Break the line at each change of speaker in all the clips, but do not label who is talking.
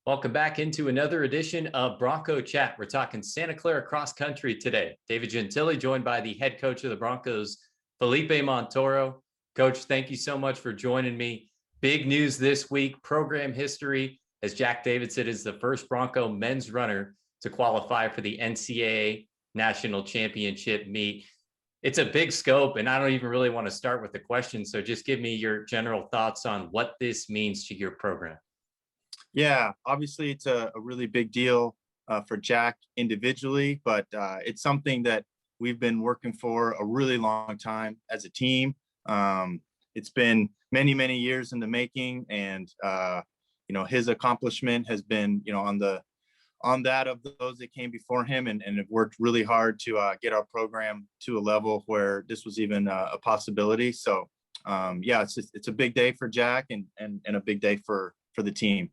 Welcome back into another edition of Bronco Chat. We're talking Santa Clara cross country today. David Gentile joined by the head coach of the Broncos, Felipe Montoro. Coach, thank you so much for joining me. Big news this week, program history, as Jack Davidson is the first Bronco men's runner to qualify for the NCAA National Championship meet. It's a big scope, and I don't even really want to start with the question. So just give me your general thoughts on what this means to your program.
Yeah, obviously it's a really big deal for Jack individually, but it's something that we've been working for a really long time as a team. It's been many, many years in the making, and his accomplishment has been, on that of those that came before him, and have worked really hard to get our program to a level where this was even a possibility. So it's a big day for Jack and a big day for the team.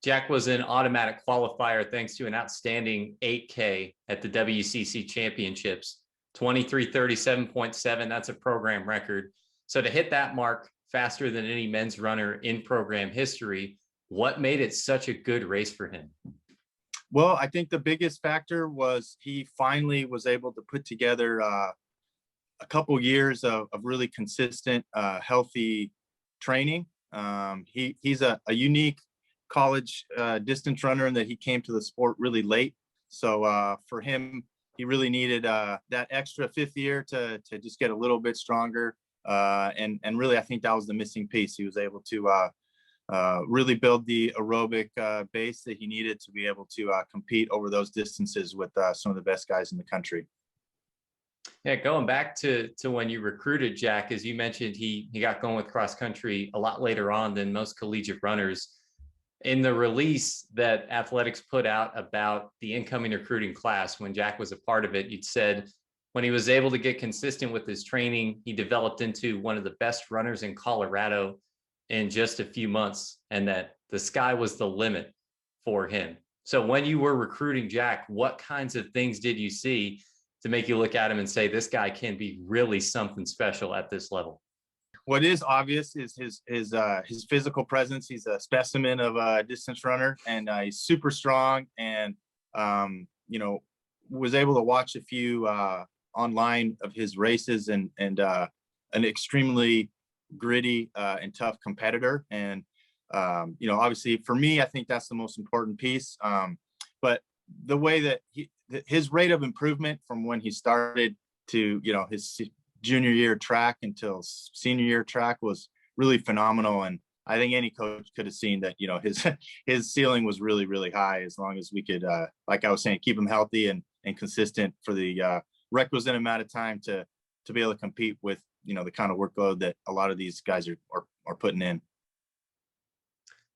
Jack was an automatic qualifier thanks to an outstanding 8K at the WCC Championships, 23:37.7. That's a program record. So to hit that mark faster than any men's runner in program history, what made it such a good race for him?
Well, I think the biggest factor was he finally was able to put together a couple years of really consistent, healthy training. He's a unique college distance runner, and that he came to the sport really late. So for him, he really needed that extra fifth year to just get a little bit stronger. And really, I think that was the missing piece. He was able to really build the aerobic base that he needed to be able to compete over those distances with some of the best guys in the country.
Yeah, going back to when you recruited Jack, as you mentioned, he got going with cross country a lot later on than most collegiate runners. In the release that athletics put out about the incoming recruiting class, when Jack was a part of it, you'd said when he was able to get consistent with his training, he developed into one of the best runners in Colorado in just a few months, and that the sky was the limit for him. So when you were recruiting Jack, what kinds of things did you see to make you look at him and say, this guy can be really something special at this level?
What is obvious is his physical presence. He's a specimen of a distance runner, and he's super strong. And was able to watch a few online of his races, and an extremely gritty and tough competitor. And obviously for me, I think that's the most important piece. But the way that his rate of improvement from when he started to his junior year track until senior year track was really phenomenal. And I think any coach could have seen that, his ceiling was really, really high, as long as we could, like I was saying, keep him healthy and consistent for the requisite amount of time to be able to compete with, the kind of workload that a lot of these guys are putting in.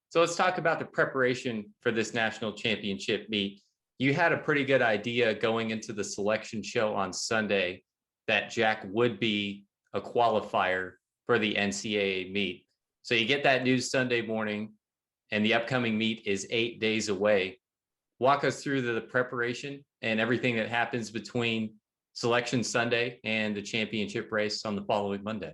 So let's talk about the preparation for this national championship meet. You had a pretty good idea going into the selection show on Sunday that Jack would be a qualifier for the NCAA meet. So you get that news Sunday morning, and the upcoming meet is 8 days away. Walk us through the preparation and everything that happens between selection Sunday and the championship race on the following Monday.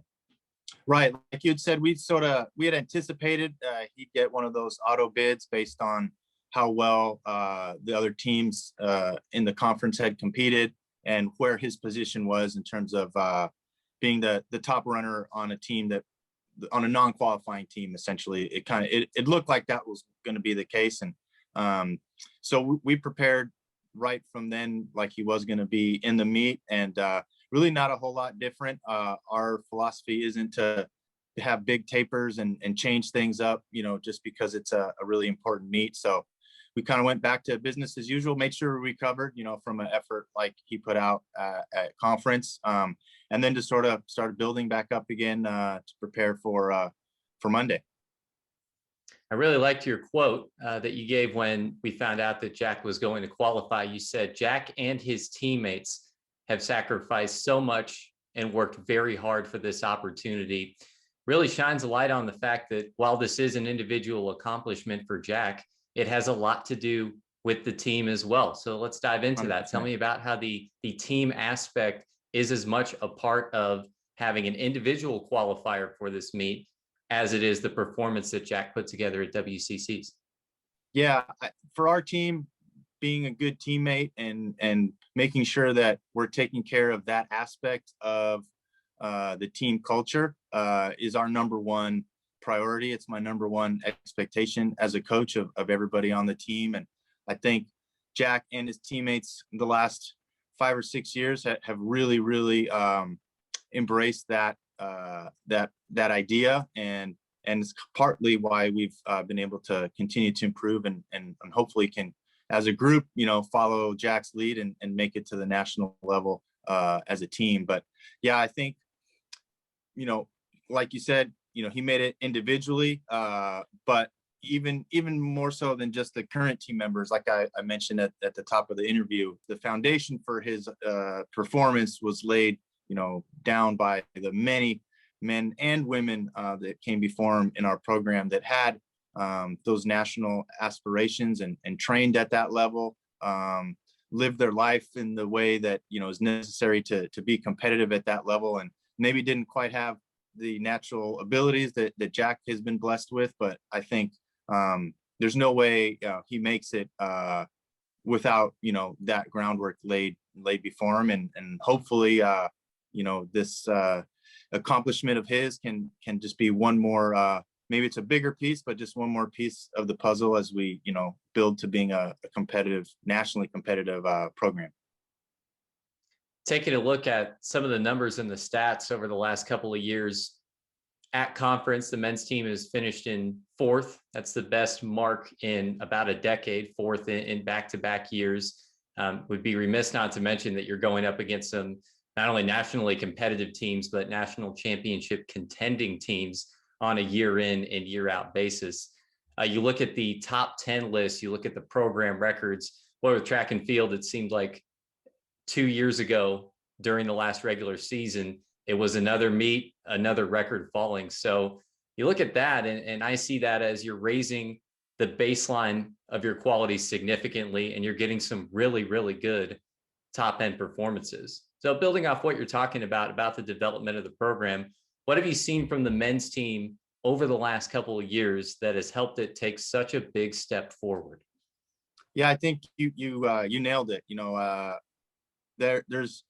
Right. Like you had said, we had anticipated he'd get one of those auto bids based on how well the other teams in the conference had competed, and where his position was in terms of being the top runner on a team on a non-qualifying team. Essentially, it looked like that was going to be the case. And so we prepared right from then like he was going to be in the meet, and really not a whole lot different. Our philosophy isn't to have big tapers and change things up, just because it's a really important meet. So we kind of went back to business as usual, made sure we recovered, from an effort like he put out at conference, and then just sort of started building back up again to prepare for Monday.
I really liked your quote that you gave when we found out that Jack was going to qualify. You said, Jack and his teammates have sacrificed so much and worked very hard for this opportunity. Really shines a light on the fact that while this is an individual accomplishment for Jack, it has a lot to do with the team as well. So let's dive into that. 100%. Tell me about how the team aspect is as much a part of having an individual qualifier for this meet as it is the performance that Jack put together at WCCs.
Yeah, for our team, being a good teammate and making sure that we're taking care of that aspect of the team culture is our number one priority. It's my number one expectation as a coach of everybody on the team. And I think Jack and his teammates the last 5 or 6 years have really embraced that idea, and it's partly why we've been able to continue to improve and hopefully can, as a group, follow Jack's lead and make it to the national level as a team. But yeah, I think, like you said, he made it individually, but even more so than just the current team members. Like I mentioned at the top of the interview, the foundation for his performance was laid, down by the many men and women that came before him in our program that had those national aspirations and trained at that level, lived their life in the way that, is necessary to be competitive at that level, and maybe didn't quite have the natural abilities that Jack has been blessed with. But I think there's no way he makes it without, that groundwork laid before him. And hopefully, this accomplishment of his can just be one more, maybe it's a bigger piece, but just one more piece of the puzzle as we, build to being a competitive, nationally competitive program.
Taking a look at some of the numbers and the stats over the last couple of years at conference, the men's team has finished in 4th. That's the best mark in about a decade, 4th in back-to-back years. Would be remiss not to mention that you're going up against some not only nationally competitive teams, but national championship contending teams on a year in and year out basis. You look at the top 10 list, you look at the program records. Well, with track and field, it seemed like 2 years ago during the last regular season, it was another meet, another record falling. So you look at that, and I see that as you're raising the baseline of your quality significantly, and you're getting some really good top end performances. So building off what you're talking about the development of the program, what have you seen from the men's team over the last couple of years that has helped it take such a big step forward?
Yeah, I think you nailed it. There's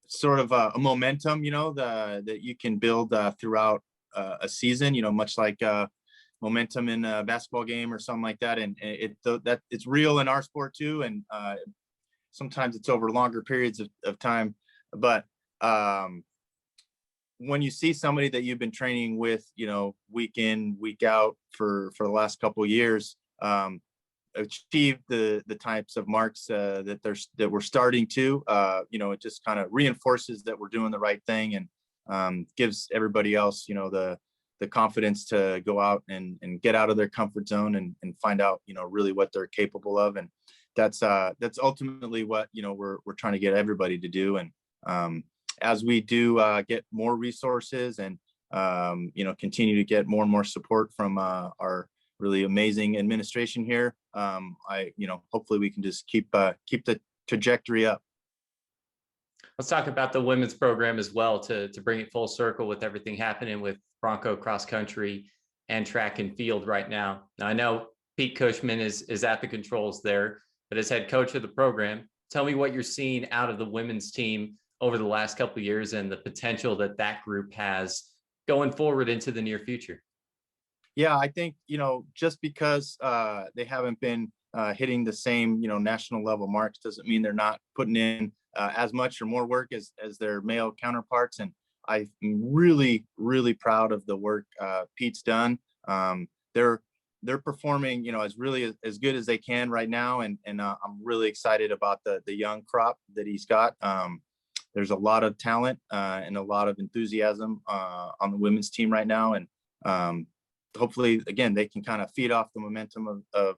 sort of a momentum, that you can build throughout a season, much like momentum in a basketball game or something like that. And it's real in our sport too. And sometimes it's over longer periods of time. But when you see somebody that you've been training with, week in, week out for the last couple of years, achieve the types of marks that we're starting to, it just kind of reinforces that we're doing the right thing, and gives everybody else, the confidence to go out and get out of their comfort zone and find out, really what they're capable of. And that's ultimately what, we're trying to get everybody to do. And as we do get more resources and, continue to get more and more support from our really amazing administration here, hopefully we can just keep the trajectory up.
Let's talk about the women's program as well to bring it full circle with everything happening with Bronco cross country and track and field right now. Now I know Pete Cushman is at the controls there, but as head coach of the program, tell me what you're seeing out of the women's team over the last couple of years and the potential that group has going forward into the near future.
Yeah, I think, just because they haven't been hitting the same, national level marks doesn't mean they're not putting in as much or more work as their male counterparts. And I'm really proud of the work Pete's done. They're performing, as good as they can right now. And I'm really excited about the young crop that he's got. There's a lot of talent and a lot of enthusiasm on the women's team right now. And hopefully, again, they can kind of feed off the momentum of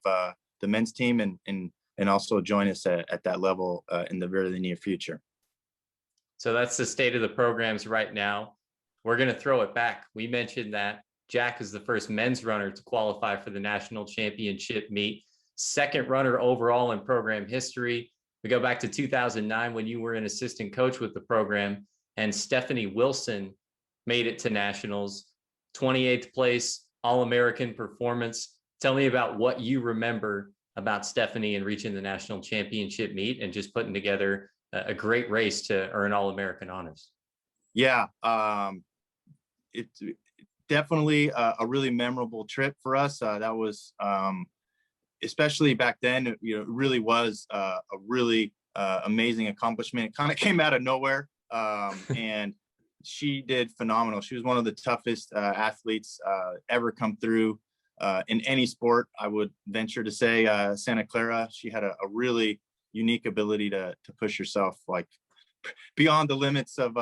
the men's team and also join us at that level in the very near future.
So that's the state of the programs right now. We're going to throw it back. We mentioned that Jack is the first men's runner to qualify for the national championship meet, second runner overall in program history. We go back to 2009 when you were an assistant coach with the program, and Stephanie Wilson made it to nationals, 28th place, All-American performance. Tell me about what you remember about Stephanie and reaching the national championship meet and just putting together a great race to earn All-American honors.
Yeah, it's definitely a really memorable trip for us. That was, especially back then, it really was a really amazing accomplishment. It kind of came out of nowhere, and she did phenomenal. She was one of the toughest athletes ever come through in any sport. I would venture to say Santa Clara. She had a really unique ability to push herself like beyond the limits of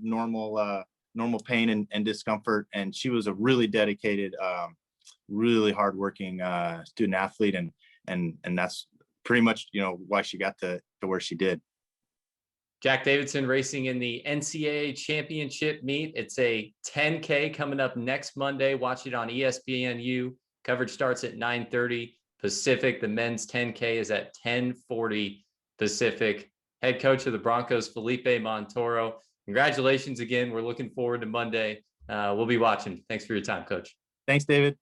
normal pain and discomfort. And she was a really dedicated, really hardworking student athlete, and that's pretty much why she got to where she did.
Jack Davidson racing in the NCAA championship meet. It's a 10K coming up next Monday. Watch it on ESPNU. Coverage starts at 9:30 Pacific. The men's 10K is at 10:40 Pacific. Head coach of the Broncos, Felipe Montoro. Congratulations again. We're looking forward to Monday. We'll be watching. Thanks for your time, Coach.
Thanks, David.